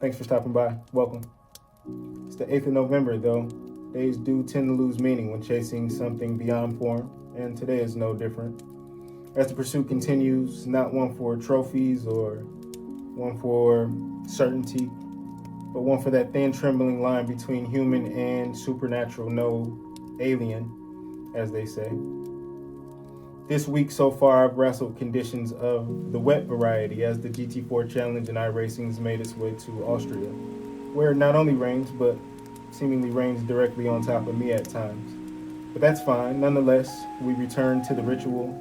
Thanks for stopping by. Welcome. It's the 8th of November, though. Days do tend to lose meaning when chasing something beyond form, and today is no different. As the pursuit continues, not one for trophies or one for certainty, but one for that thin, trembling line between human and supernatural, no alien, as they say. This week so far, I've wrestled conditions of the wet variety as the GT4 Challenge in iRacing has made its way to Austria, where it not only rains, but seemingly rains directly on top of me at times. But that's fine. Nonetheless, we return to the ritual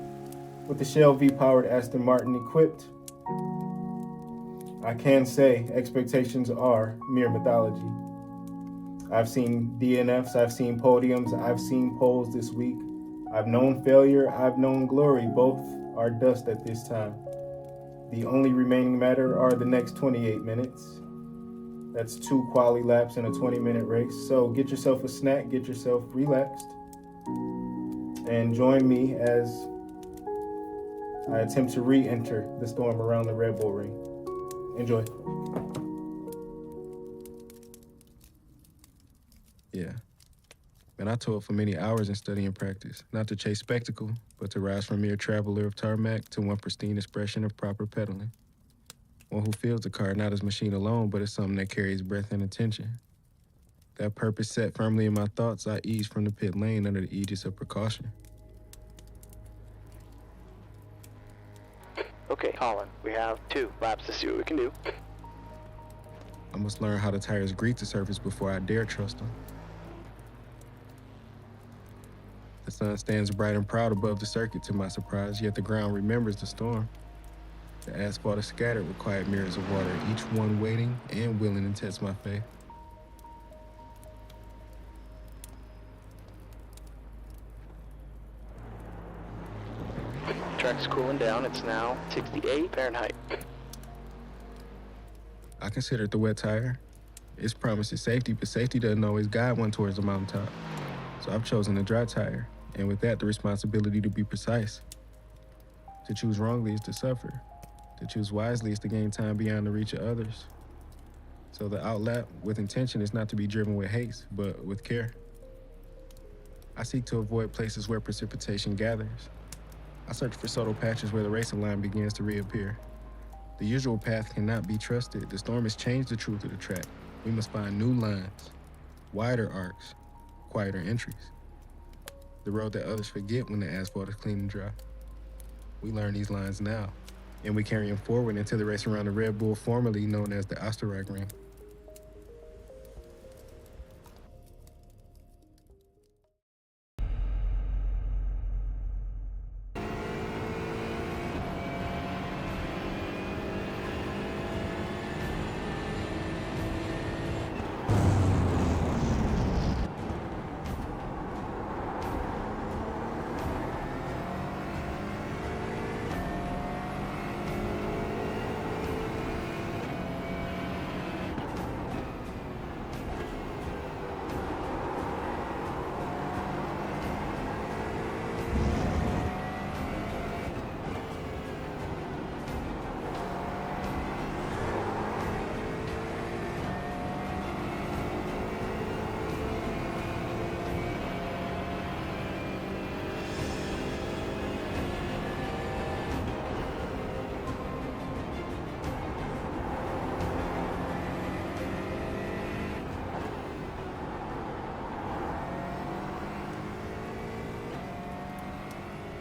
with the Shell V-powered Aston Martin equipped. I can say expectations are mere mythology. I've seen DNFs, I've seen podiums, I've seen poles this week. I've known failure, I've known glory. Both are dust at this time. The only remaining matter are the next 28 minutes. That's 2 quali laps in a 20-minute race. So get yourself a snack, get yourself relaxed, and join me as I attempt to re-enter the storm around the Red Bull Ring. Enjoy. Yeah. Man, I toiled for many hours in study and practice, not to chase spectacle, but to rise from mere traveler of tarmac to one pristine expression of proper pedaling. One who feels the car not as machine alone, but as something that carries breath and attention. That purpose set firmly in my thoughts, I eased from the pit lane under the aegis of precaution. Okay, Colin, we have 2 laps to see what we can do. I must learn how the tires greet the surface before I dare trust them. The sun stands bright and proud above the circuit to my surprise, yet the ground remembers the storm. The asphalt is scattered with quiet mirrors of water, each one waiting and willing to test my faith. Track's cooling down. It's now 68 Fahrenheit. I considered the wet tire. Its promises safety, but safety doesn't always guide one towards the mountaintop. So I've chosen a dry tire, and with that, the responsibility to be precise. To choose wrongly is to suffer. To choose wisely is to gain time beyond the reach of others. So the outlap with intention is not to be driven with haste, but with care. I seek to avoid places where precipitation gathers. I search for subtle patches where the racing line begins to reappear. The usual path cannot be trusted. The storm has changed the truth of the track. We must find new lines, wider arcs, quieter entries. The road that others forget when the asphalt is clean and dry. We learn these lines now, and we carry them forward into the race around the Red Bull, formerly known as the Österreich Ring.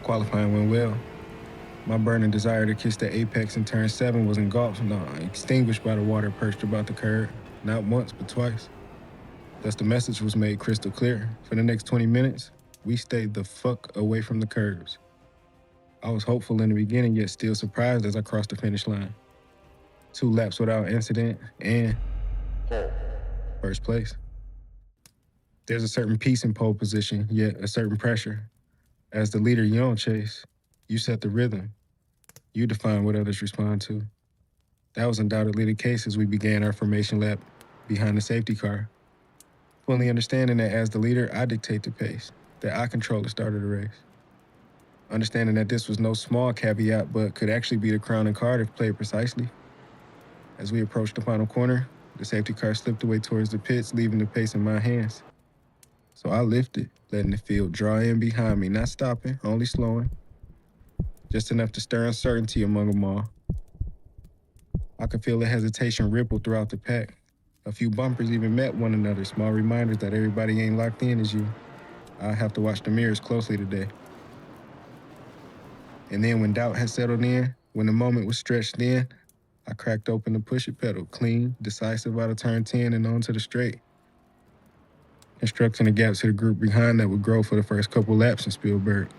Qualifying went well. My burning desire to kiss the apex in turn 7 was engulfed, extinguished by the water perched about the curb, not once, but twice. Thus the message was made crystal clear. For the next 20 minutes, we stayed the fuck away from the curbs. I was hopeful in the beginning, yet still surprised as I crossed the finish line. 2 laps without incident, and first place. There's a certain peace in pole position, yet a certain pressure. As the leader, you don't chase. You set the rhythm. You define what others respond to. That was undoubtedly the case as we began our formation lap behind the safety car. Fully understanding that as the leader, I dictate the pace, that I control the start of the race. Understanding that this was no small caveat, but could actually be the crowning card if played precisely. As we approached the final corner, The safety car slipped away towards the pits, leaving the pace in my hands. So I lifted, letting the field draw in behind me, not stopping, only slowing. Just enough to stir uncertainty among them all. I could feel the hesitation ripple throughout the pack. A few bumpers even met one another, small reminders that everybody ain't locked in as you. I have to watch the mirrors closely today. And then when doubt had settled in, when the moment was stretched thin, I cracked open the push-it pedal, clean, decisive out of turn 10 and onto the straight, constructing the gaps to the group behind that would grow for the first couple laps in Spielberg.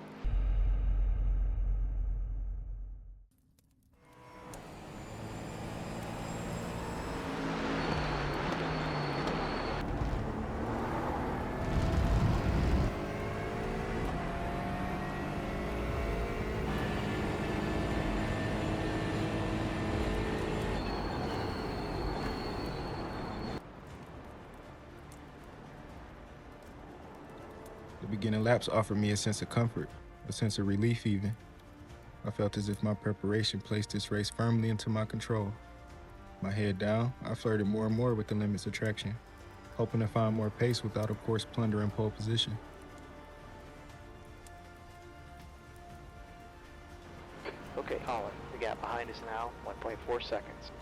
The beginning laps offered me a sense of comfort, a sense of relief even. I felt as if my preparation placed this race firmly into my control. My head down, I flirted more and more with the limits of traction, hoping to find more pace without, of course, plundering pole position. Okay, Holland, the gap behind us now, 1.4 seconds.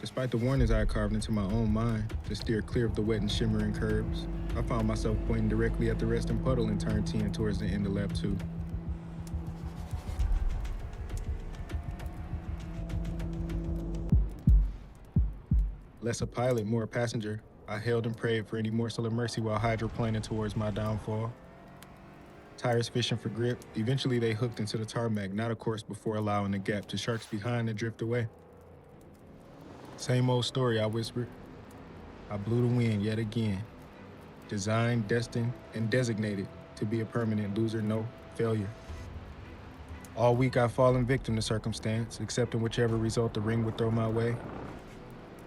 Despite the warnings I had carved into my own mind to steer clear of the wet and shimmering curbs, I found myself pointing directly at the resting puddle in turn 10 towards the end of lap 2. Less a pilot, more a passenger, I hailed and prayed for any morsel of mercy while hydroplaning towards my downfall. Tires fishing for grip, eventually they hooked into the tarmac, not of course before allowing the gap to sharks behind to drift away. Same old story, I whispered. I blew the wind yet again. Designed, destined, and designated to be a permanent loser, no failure. All week I've fallen victim to circumstance, accepting whichever result the ring would throw my way.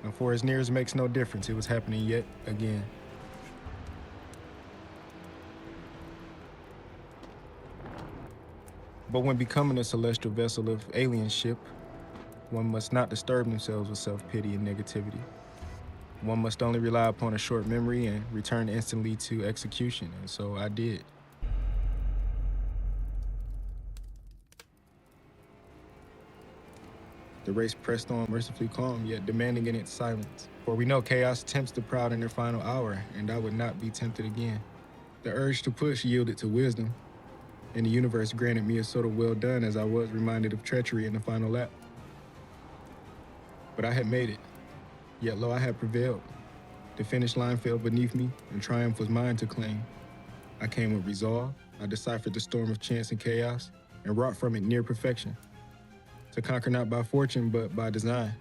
And for as near as makes no difference, it was happening yet again. But when becoming a celestial vessel of alienship, one must not disturb themselves with self-pity and negativity. One must only rely upon a short memory and return instantly to execution, and so I did. The race pressed on mercifully calm, yet demanding in its silence. For we know chaos tempts the proud in their final hour, and I would not be tempted again. The urge to push yielded to wisdom, and the universe granted me a sort of well done as I was reminded of treachery in the final lap. But I had made it, yet lo, I had prevailed. The finish line fell beneath me, and triumph was mine to claim. I came with resolve, I deciphered the storm of chance and chaos, and wrought from it near perfection. To conquer not by fortune, but by design.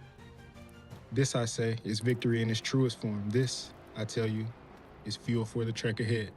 This, I say, is victory in its truest form. This, I tell you, is fuel for the trek ahead.